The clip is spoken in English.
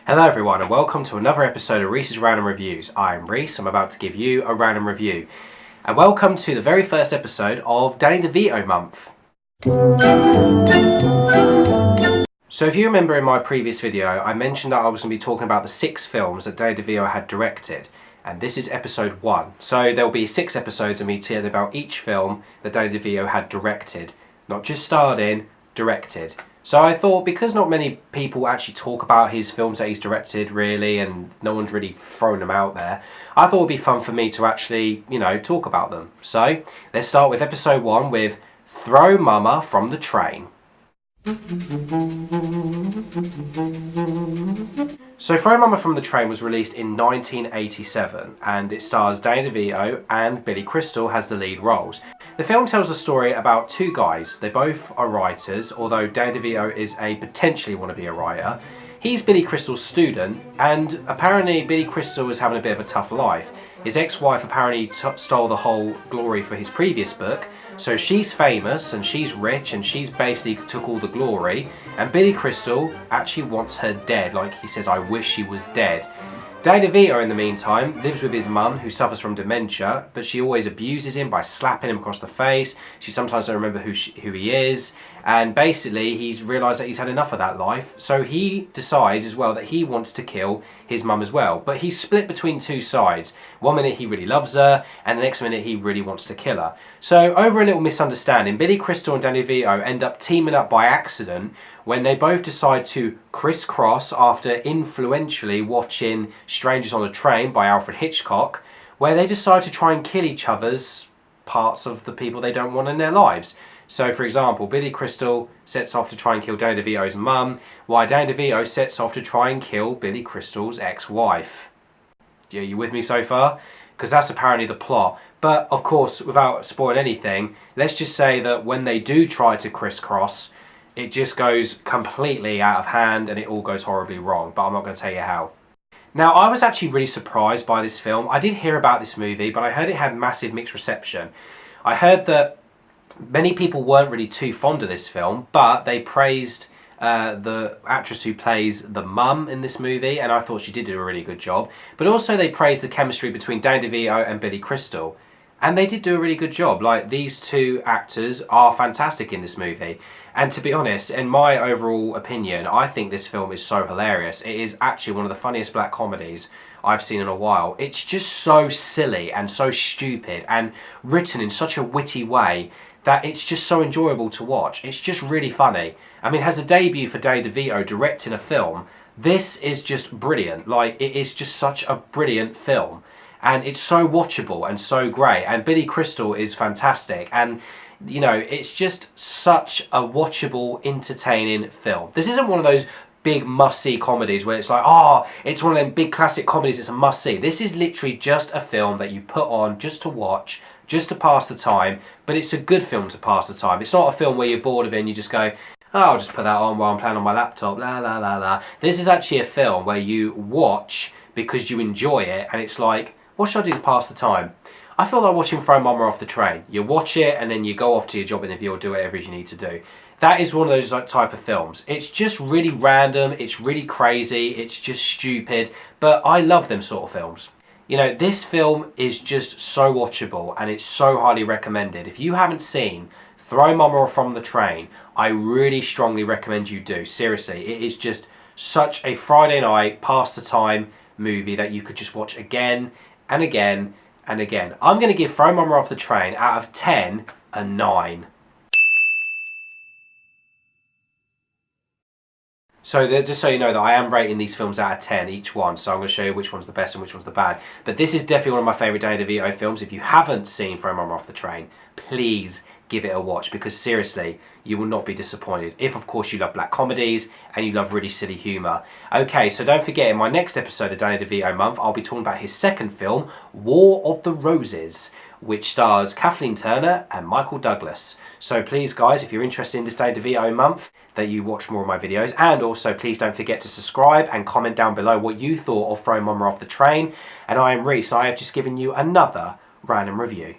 Hello everyone and welcome to another episode of Reese's Random Reviews. I'm Reese, I'm about to give you a random review. And welcome to the very first episode of Danny DeVito Month. So if you remember in my previous video, I mentioned that I was going to be talking about the 6 films that Danny DeVito had directed. And this is episode 1. So there'll be 6 episodes of me telling about each film that Danny DeVito had directed. Not just starred in, directed. So I thought, because not many people actually talk about his films that he's directed really, and no one's really thrown them out there, I thought it would be fun for me to actually, talk about them. So let's start with episode 1 with Throw Momma from the Train. So Throw Momma from the Train was released in 1987 and it stars Danny DeVito and Billy Crystal has the lead roles. The film tells a story about 2 guys. They both are writers, although Danny DeVito is a potentially wannabe writer. He's Billy Crystal's student, and apparently Billy Crystal is having a bit of a tough life. His ex-wife apparently stole the whole glory for his previous book, so she's famous and she's rich and she's basically took all the glory, and Billy Crystal actually wants her dead. Like he says, I wish she was dead. Danny DeVito, in the meantime, lives with his mum, who suffers from dementia, but she always abuses him by slapping him across the face. She sometimes doesn't remember who he is, and basically he's realised that he's had enough of that life, so he decides as well that he wants to kill his mum as well. But he's split between 2 sides. One minute he really loves her, and the next minute he really wants to kill her. So over a little misunderstanding, Billy Crystal and Danny DeVito end up teaming up by accident when they both decide to crisscross after influentially watching Strangers on a Train by Alfred Hitchcock, where they decide to try and kill each other's parts of the people they don't want in their lives. So for example, Billy Crystal sets off to try and kill Danny DeVito's mum, while Danny DeVito sets off to try and kill Billy Crystal's ex-wife. Yeah, you with me so far? Because that's apparently the plot. But of course, without spoiling anything, let's just say that when they do try to crisscross, it just goes completely out of hand and it all goes horribly wrong, but I'm not going to tell you how. Now, I was actually really surprised by this film. I did hear about this movie, but I heard it had massive mixed reception. I heard that many people weren't really too fond of this film, but they praised the actress who plays the mum in this movie, and I thought she did do a really good job. But also they praised the chemistry between Danny DeVito and Billy Crystal. And they did do a really good job. Like, these 2 actors are fantastic in this movie. And to be honest, in my overall opinion, I think this film is so hilarious. It is actually one of the funniest black comedies I've seen in a while. It's just so silly and so stupid and written in such a witty way that it's just so enjoyable to watch. It's just really funny. I mean, as a debut for Danny DeVito directing a film, this is just brilliant. Like, it is just such a brilliant film. And it's so watchable and so great. And Billy Crystal is fantastic. And, it's just such a watchable, entertaining film. This isn't one of those big must-see comedies where it's like, it's one of them big classic comedies, it's a must-see. This is literally just a film that you put on just to watch, just to pass the time. But it's a good film to pass the time. It's not a film where you're bored of it and you just go, I'll just put that on while I'm playing on my laptop, la la la la. This is actually a film where you watch because you enjoy it, and it's like, what should I do to pass the time? I feel like watching Throw Momma Off the Train. You watch it and then you go off to your job interview or do whatever you need to do. That is one of those type of films. It's just really random, it's really crazy, it's just stupid, but I love them sort of films. This film is just so watchable and it's so highly recommended. If you haven't seen Throw Momma From the Train, I really strongly recommend you do. Seriously, it is just such a Friday night, pass the time movie that you could just watch again and again and again. I'm going to give Throw Momma Off the Train out of 10 a 9. So just so you know that I am rating these films out of 10 each one, so I'm going to show you which one's the best and which one's the bad. But this is definitely one of my favourite Danny DeVito films. If you haven't seen Throw Momma Off the Train, please give it a watch, because seriously, you will not be disappointed. If, of course, you love black comedies and you love really silly humour. Okay, so don't forget, in my next episode of Danny DeVito Month, I'll be talking about his second film, War of the Roses, which stars Kathleen Turner and Michael Douglas. So please, guys, if you're interested in this Danny DeVito Month, that you watch more of my videos. And also, please don't forget to subscribe and comment down below what you thought of Throw Momma Off the Train. And I am Reese, and I have just given you another random review.